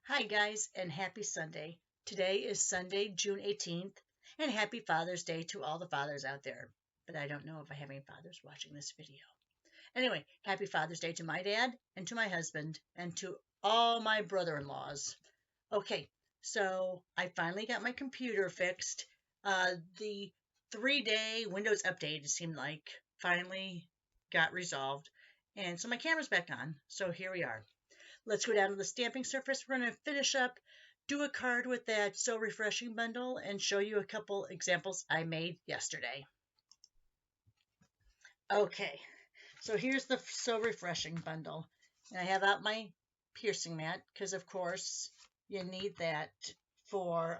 Hi, guys, and happy Sunday. Today is Sunday, June 18th, and happy Father's Day to all the fathers out there. But I don't know if I have any fathers watching this video. Anyway, happy Father's Day to my dad, and to my husband, and to all my brother in laws. Okay, so I finally got my computer fixed. The 3-day Windows update, it seemed like, finally got resolved. And so my camera's back on. So here we are. Let's go down to the stamping surface. We're going to finish up, do a card with that So Refreshing bundle, and show you a couple examples I made yesterday. Okay, so here's the So Refreshing bundle. And I have out my piercing mat because, of course, you need that for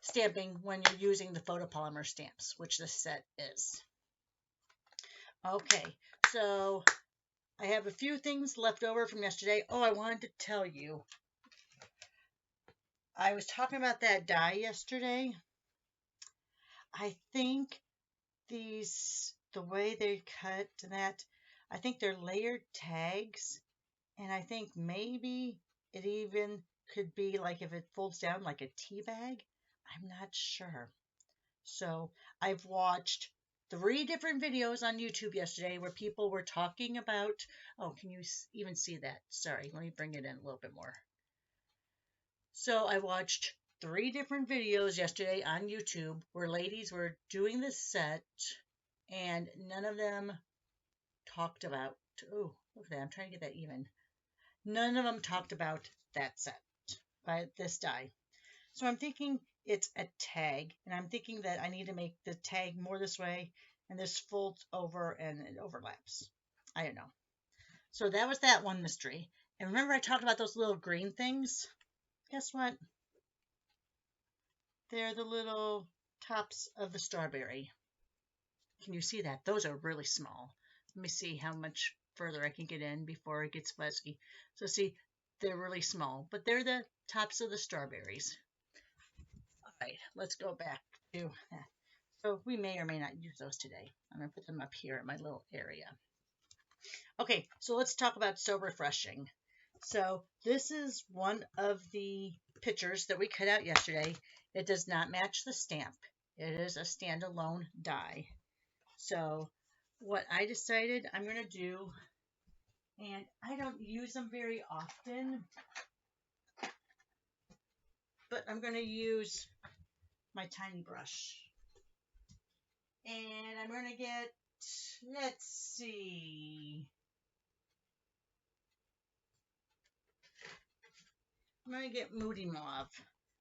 stamping when you're using the photopolymer stamps, which this set is. Okay, so I have a few things left over from yesterday. Oh, I wanted to tell you. I was talking about that die yesterday. I think the way they cut that, I think they're layered tags. And I think maybe it even could be like if it folds down like a tea bag. I'm not sure. So I've watched 3 different videos on YouTube yesterday where people were talking about, oh, can you even see that? Sorry, let me bring it in a little bit more. So I watched 3 different videos yesterday on YouTube where ladies were doing this set and none of them talked about, oh, look at that, I'm trying to get that even. None of them talked about that set by this die. So I'm thinking it's a tag, and I'm thinking that I need to make the tag more this way, and this folds over and it overlaps. I don't know. So that was that one mystery. And remember I talked about those little green things? Guess what? They're the little tops of the strawberry. Can you see that? Those are really small. Let me see how much further I can get in before it gets fuzzy. So see, they're really small, but they're the tops of the strawberries. All right, let's go back to that. So we may or may not use those today. I'm going to put them up here in my little area. Okay, so let's talk about So Refreshing. So this is one of the pictures that we cut out yesterday. It does not match the stamp. It is a standalone die. So what I decided I'm going to do, and I don't use them very often, but I'm going to use my tiny brush. And I'm going to get, let's see, I'm going to get Moody Mauve.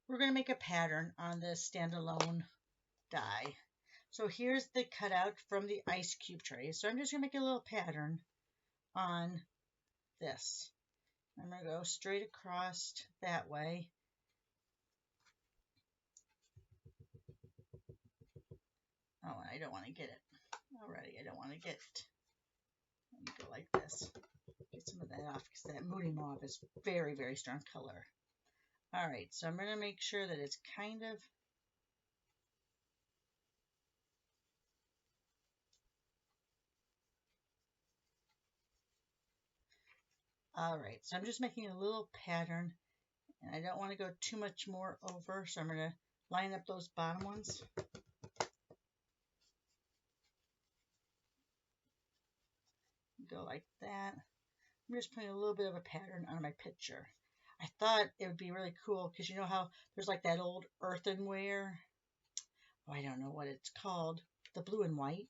We're going to make a pattern on this standalone die. So here's the cutout from the ice cube tray. So I'm just going to make a little pattern on this. I'm going to go straight across that way. Oh, I don't want to get it. Alrighty, I don't want to get it. Let me go like this. Get some of that off because that Moody Mauve is very, very strong color. Alright, so I'm going to make sure that it's kind of alright, so I'm just making a little pattern and I don't want to go too much more over, so I'm going to line up those bottom ones. Go like that. I'm just putting a little bit of a pattern on my picture. I thought it would be really cool because you know how there's like that old earthenware. Oh, I don't know what it's called, the blue and white.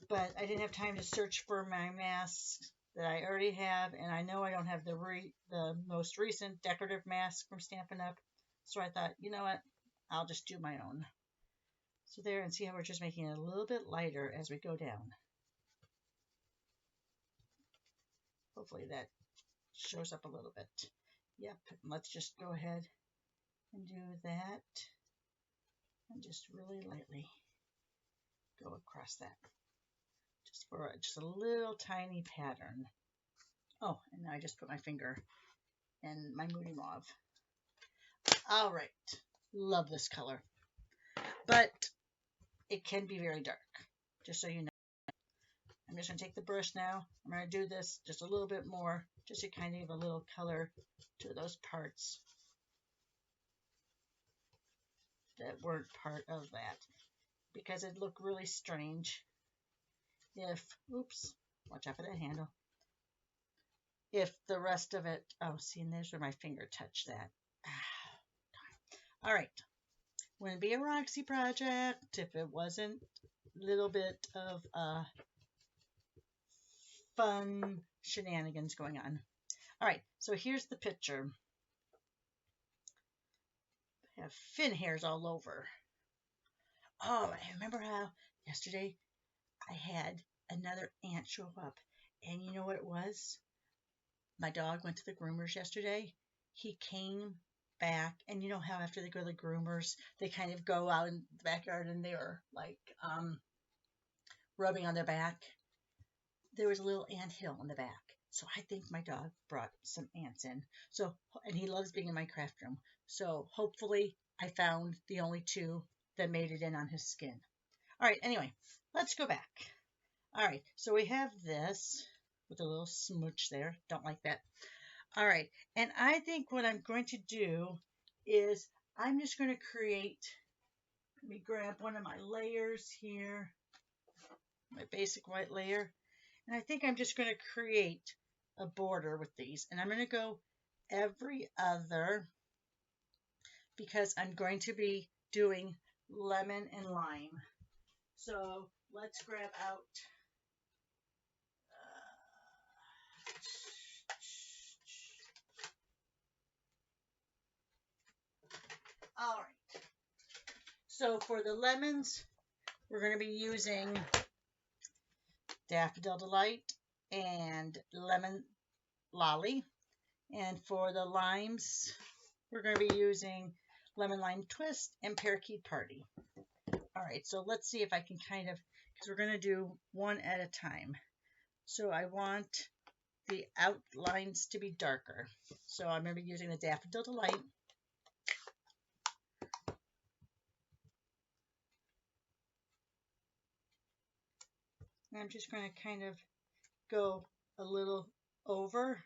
But I didn't have time to search for my masks that I already have, and I know I don't have the most recent decorative mask from Stampin' Up. So I thought, you know what, I'll just do my own. So there, and see how we're just making it a little bit lighter as we go down. Hopefully that shows up a little bit. Yep, let's just go ahead and do that. And just really lightly go across that. Just for just a little tiny pattern. Oh, and now I just put my finger in my Moody Mauve. All right, love this color. But it can be very dark, just so you know. I'm just going to take the brush now. I'm going to do this just a little bit more, just to kind of give a little color to those parts that weren't part of that, because it looked really strange if, oops, watch out for that handle, if the rest of it, oh, see, and there's where my finger touched that. All right, wouldn't be a Roxy project if it wasn't a little bit of fun shenanigans going on. All right, so here's the picture. I have fin hairs all over. Oh, I remember how yesterday I had another ant show up, and you know what it was? My dog went to the groomers yesterday. He came back, and you know how after they go to the groomers, they kind of go out in the backyard and they're like rubbing on their back. There was a little ant hill in the back. So I think my dog brought some ants in. So, and he loves being in my craft room. So hopefully I found the only two that made it in on his skin. All right, anyway, let's go back. All right, so we have this with a little smooch there. Don't like that. All right, and I think what I'm going to do is I'm just going to create, let me grab one of my layers here, my basic white layer, and I think I'm just going to create a border with these, and I'm going to go every other, because I'm going to be doing lemon and lime. So let's grab out all right. So for the lemons, we're going to be using Daffodil Delight and Lemon Lolly. And for the limes, we're going to be using Lemon Lime Twist and Parakeet Party. All right, so let's see if I can kind of, because we're going to do one at a time. So I want the outlines to be darker. So I'm going to be using the Daffodil Delight. And I'm just going to kind of go a little over,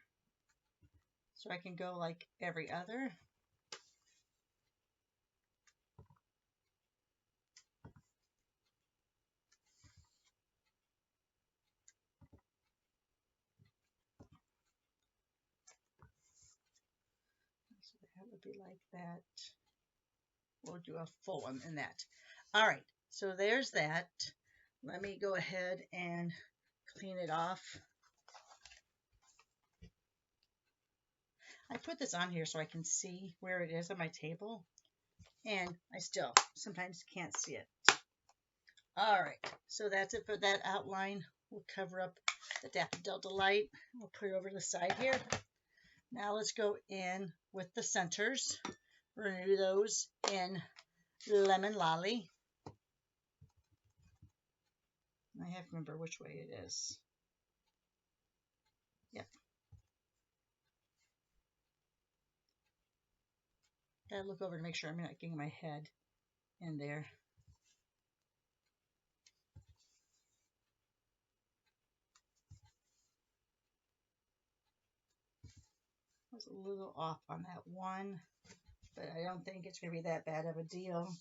so I can go like every other. So that would be like that. We'll do a full one in that. All right, so there's that. Let me go ahead and clean it off. I put this on here so I can see where it is on my table, and I still sometimes can't see it. All right, so that's it for that outline. We'll cover up the Daffodil Delight. We'll put it over to the side here. Now let's go in with the centers. We're going to do those in Lemon Lolly. I have to remember which way it is. Yep. Gotta look over to make sure I'm not getting my head in there. I was a little off on that one, but I don't think it's going to be that bad of a deal.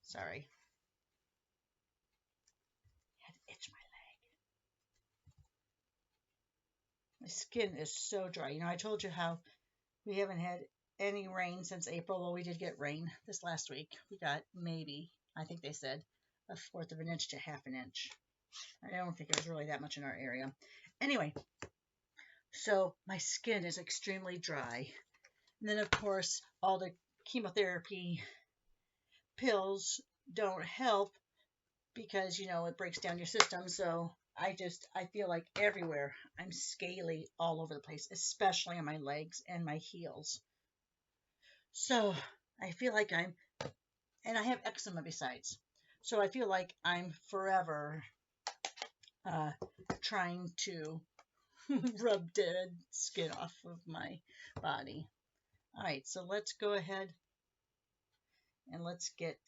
Sorry. I had to itch my leg. My skin is so dry. You know, I told you how we haven't had any rain since April. Well, we did get rain this last week. We got maybe, I think they said, 1/4 of an inch to 1/2 an inch. I don't think it was really that much in our area. Anyway, so my skin is extremely dry. And then, of course, all the chemotherapy pills don't help because, you know, it breaks down your system. So I feel like everywhere I'm scaly all over the place, especially on my legs and my heels. So I feel like and I have eczema besides. So I feel like I'm forever trying to rub dead skin off of my body. All right, so let's go ahead and let's get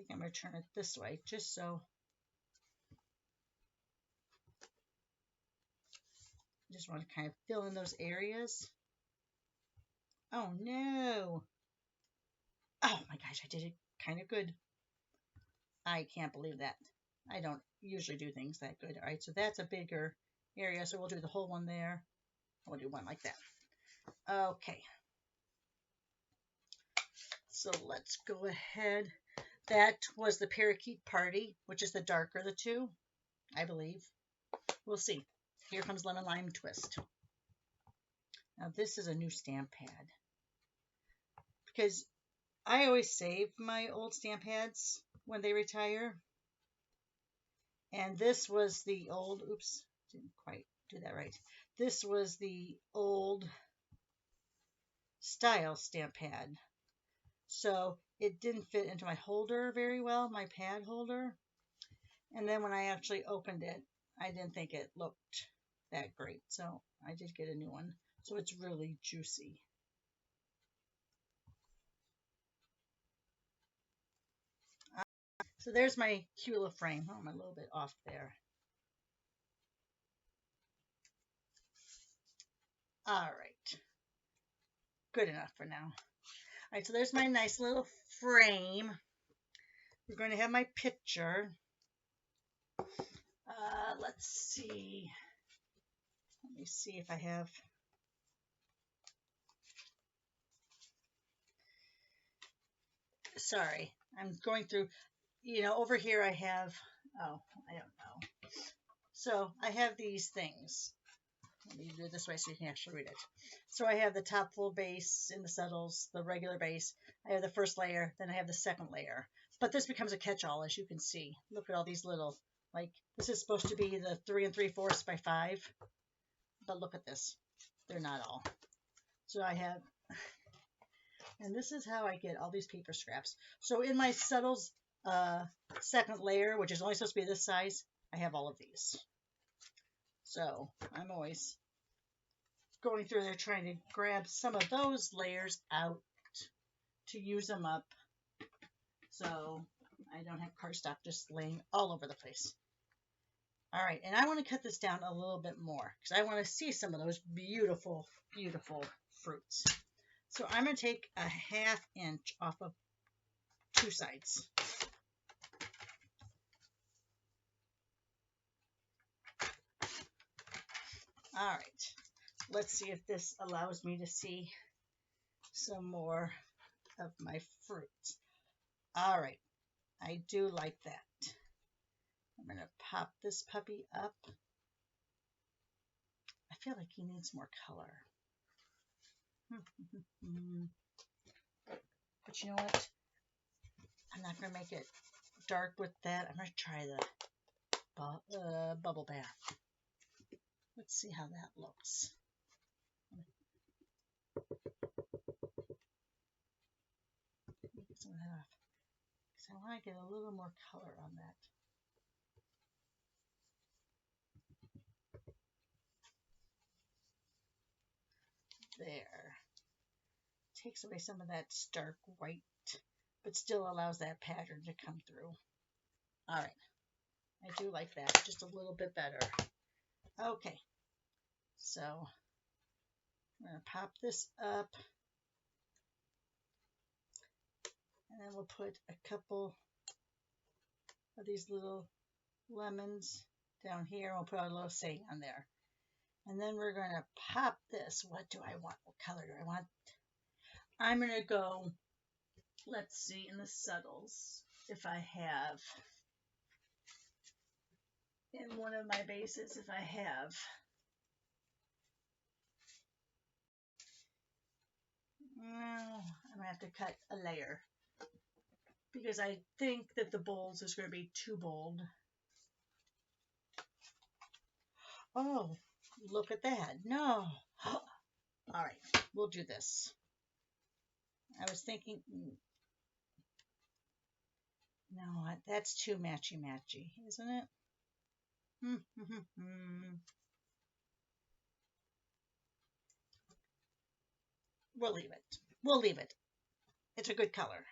think I'm going to turn it this way just so. I just want to kind of fill in those areas. Oh no. Oh my gosh, I did it kind of good. I can't believe that. I don't usually do things that good. All right, so that's a bigger area, so we'll do the whole one there. We'll do one like that. Okay. So let's go ahead. That was the Parakeet Party, which is the darker of the two, I believe. We'll see. Here comes Lemon Lime Twist. Now this is a new stamp pad. Because I always save my old stamp pads when they retire. And this was the old, oops, didn't quite do that right. This was the old style stamp pad. So it didn't fit into my holder very well, my pad holder. And then when I actually opened it, I didn't think it looked that great. So I did get a new one. So it's really juicy. So there's my cute little frame. Oh, I'm a little bit off there. All right. Good enough for now. All right, so there's my nice little frame. We're going to have my picture. Let's see. Let me see if I have. Sorry, I'm going through. Over here I have. Oh, I don't know. So I have these things. Let me do it this way so you can actually read it. So I have the top full base in the subtles, the regular base. I have the first layer, then I have the second layer. But this becomes a catch-all, as you can see. Look at all these little, like, this is supposed to be the 3 3/4 by 5. But look at this. They're not all. So I have, and this is how I get all these paper scraps. So in my subtles second layer, which is only supposed to be this size, I have all of these. So I'm always going through there trying to grab some of those layers out to use them up so I don't have cardstock just laying all over the place. All right, and I want to cut this down a little bit more because I want to see some of those beautiful, beautiful fruits. So I'm going to take a 1/2 inch off of 2 sides. All right, let's see if this allows me to see some more of my fruit. All right, I do like that. I'm going to pop this puppy up. I feel like he needs more color. But you know what? I'm not going to make it dark with that. I'm going to try the bubble bath. Let's see how that looks. Get some of that off. Because I want to get a little more color on that. There. Takes away some of that stark white, but still allows that pattern to come through. All right. I do like that just a little bit better. Okay. So I'm going to pop this up. And then we'll put a couple of these little lemons down here. We'll put a little saying on there. And then we're going to pop this. What do I want? What color do I want? I'm going to go, let's see, in the subtles, if I have, in one of my bases, if I have, well, I'm going to have to cut a layer because I think that the bolds is going to be too bold. Oh, look at that. No. All right, we'll do this. I was thinking, no, that's too matchy-matchy, isn't it? We'll leave it. We'll leave it. It's a good color.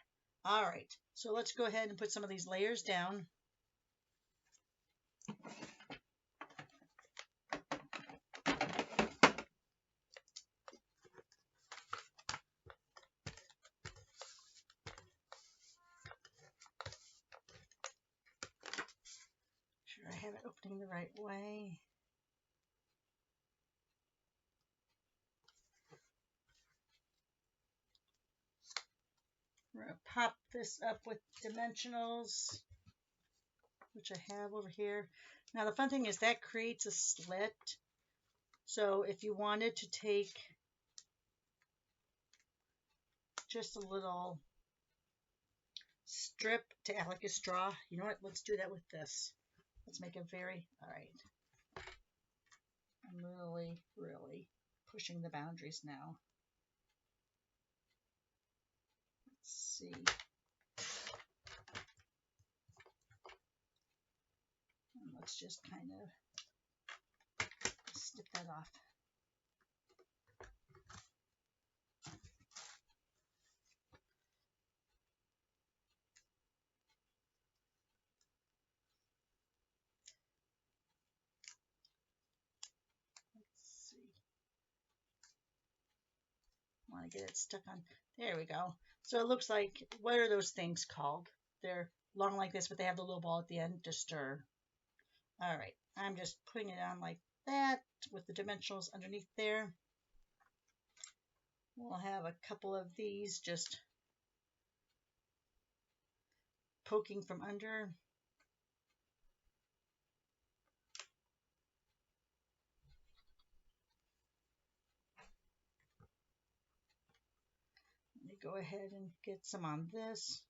All right, so let's go ahead and put some of these layers down. Sure I have it opening the right way. We're going to pop this up with dimensionals, which I have over here. Now the fun thing is that creates a slit. So if you wanted to take just a little strip to act like a straw, you know what? Let's do that with this. Let's make it very, all right. I'm really, really pushing the boundaries now. Let's see. And let's just kind of snip that off. Let's see. I want to get it stuck on. There we go. So it looks like, what are those things called? They're long like this, but they have the little ball at the end to stir. All right, I'm just putting it on like that with the dimensionals underneath there. We'll have a couple of these just poking from under. Let me go ahead and get some on this.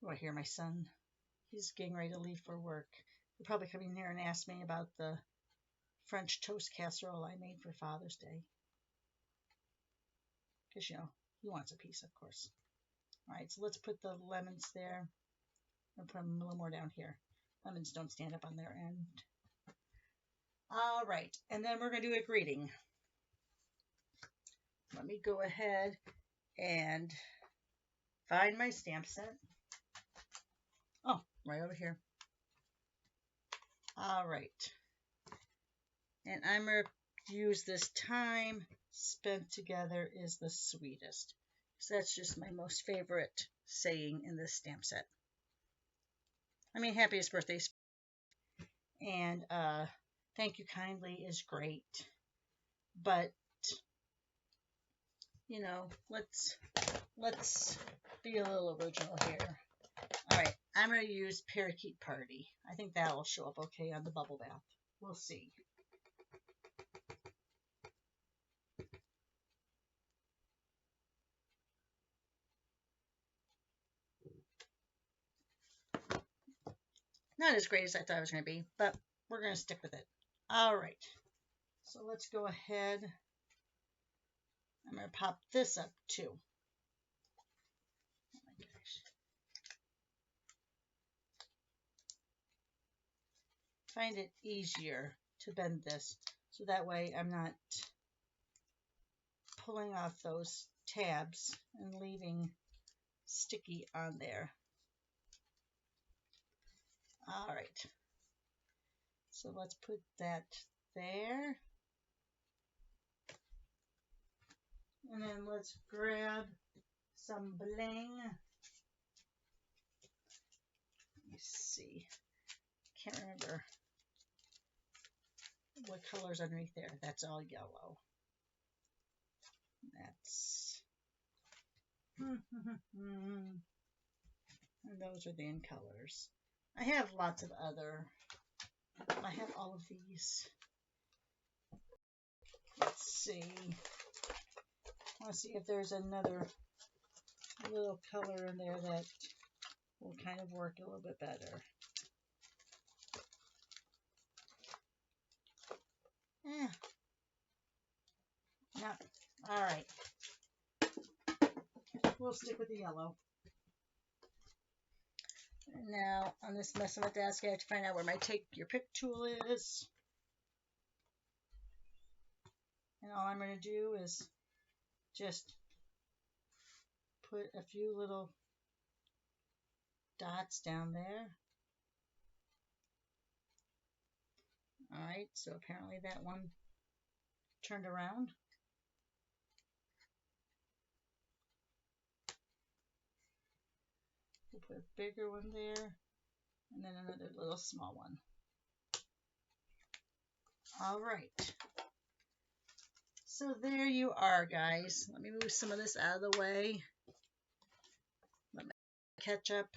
Oh, I hear my son. He's getting ready to leave for work. He'll probably come in here and ask me about the French toast casserole I made for Father's Day. Because, you know, he wants a piece, of course. All right, so let's put the lemons there. I'll put them a little more down here. Lemons don't stand up on their end. All right, and then we're going to do a greeting. Let me go ahead and find my stamp set. Oh, right over here. All right. And I'm going to use this time spent together is the sweetest. So that's just my most favorite saying in this stamp set. I mean, happiest birthdays. And thank you kindly is great. But, you know, let's be a little original here. All right, I'm going to use Parakeet Party. I think that will show up okay on the bubble bath. We'll see. Not as great as I thought it was going to be, but we're going to stick with it. All right, so let's go ahead. I'm going to pop this up too. Oh my gosh. Find it easier to bend this, so that way I'm not pulling off those tabs and leaving sticky on there. All right, so let's put that there. And then let's grab some bling. Let me see. Can't remember what color's underneath there. That's all yellow. That's and those are the in colors. I have lots of other. I have all of these. Let's see. I want to see if there's another little color in there that will kind of work a little bit better. No. All right. We'll stick with the yellow. And now on this mess on the desk, I have to find out where my take your pick tool is. And all I'm going to do is just put a few little dots down there. All right, so apparently that one turned around. We'll put a bigger one there, and then another little small one. All right. So there you are, guys. Let me move some of this out of the way. Let me catch up.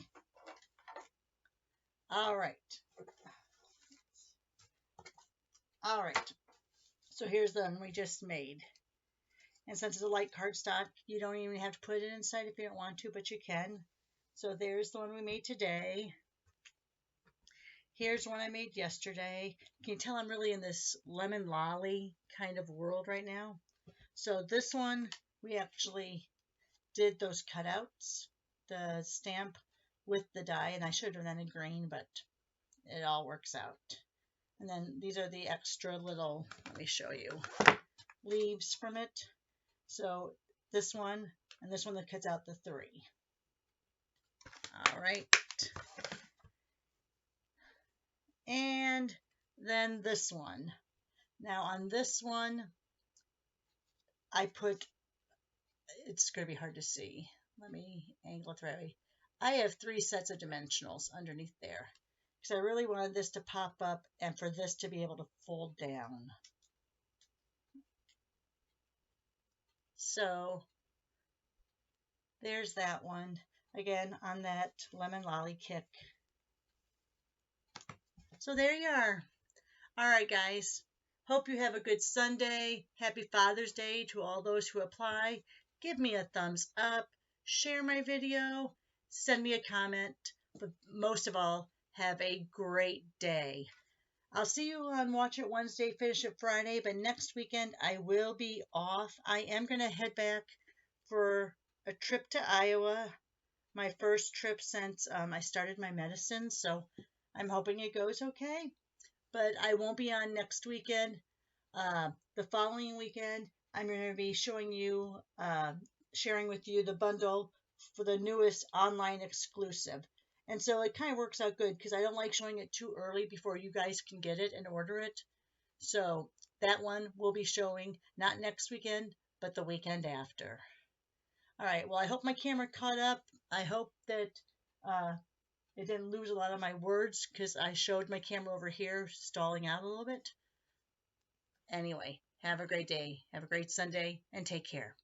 All right. All right. So here's the one we just made. And since it's a light cardstock, you don't even have to put it inside if you don't want to, but you can. So there's the one we made today. Here's one I made yesterday. Can you tell I'm really in this lemon lolly kind of world right now? So this one, we actually did those cutouts, the stamp with the die, and I should have done it in green, but it all works out. And then these are the extra little, let me show you, leaves from it. So this one and this one that cuts out the 3. All right. And then this one. Now on this one, I put, it's going to be hard to see. Let me angle it the right way. I have 3 sets of dimensionals underneath there because I really wanted this to pop up and for this to be able to fold down. So there's that one. Again, on that lemon lolly kick. So there you are. All right, guys. Hope you have a good Sunday. Happy Father's Day to all those who apply. Give me a thumbs up. Share my video. Send me a comment. But most of all, have a great day. I'll see you on Watch It Wednesday, Finish It Friday. But next weekend, I will be off. I am going to head back for a trip to Iowa. My first trip since I started my medicine. So I'm hoping it goes okay. But I won't be on next weekend. The following weekend, I'm going to be showing you, sharing with you the bundle for the newest online exclusive. And so it kind of works out good because I don't like showing it too early before you guys can get it and order it. So that one will be showing not next weekend, but the weekend after. All right, well, I hope my camera caught up. I hope that it didn't lose a lot of my words because I showed my camera over here stalling out a little bit. Anyway, have a great day. Have a great Sunday and take care.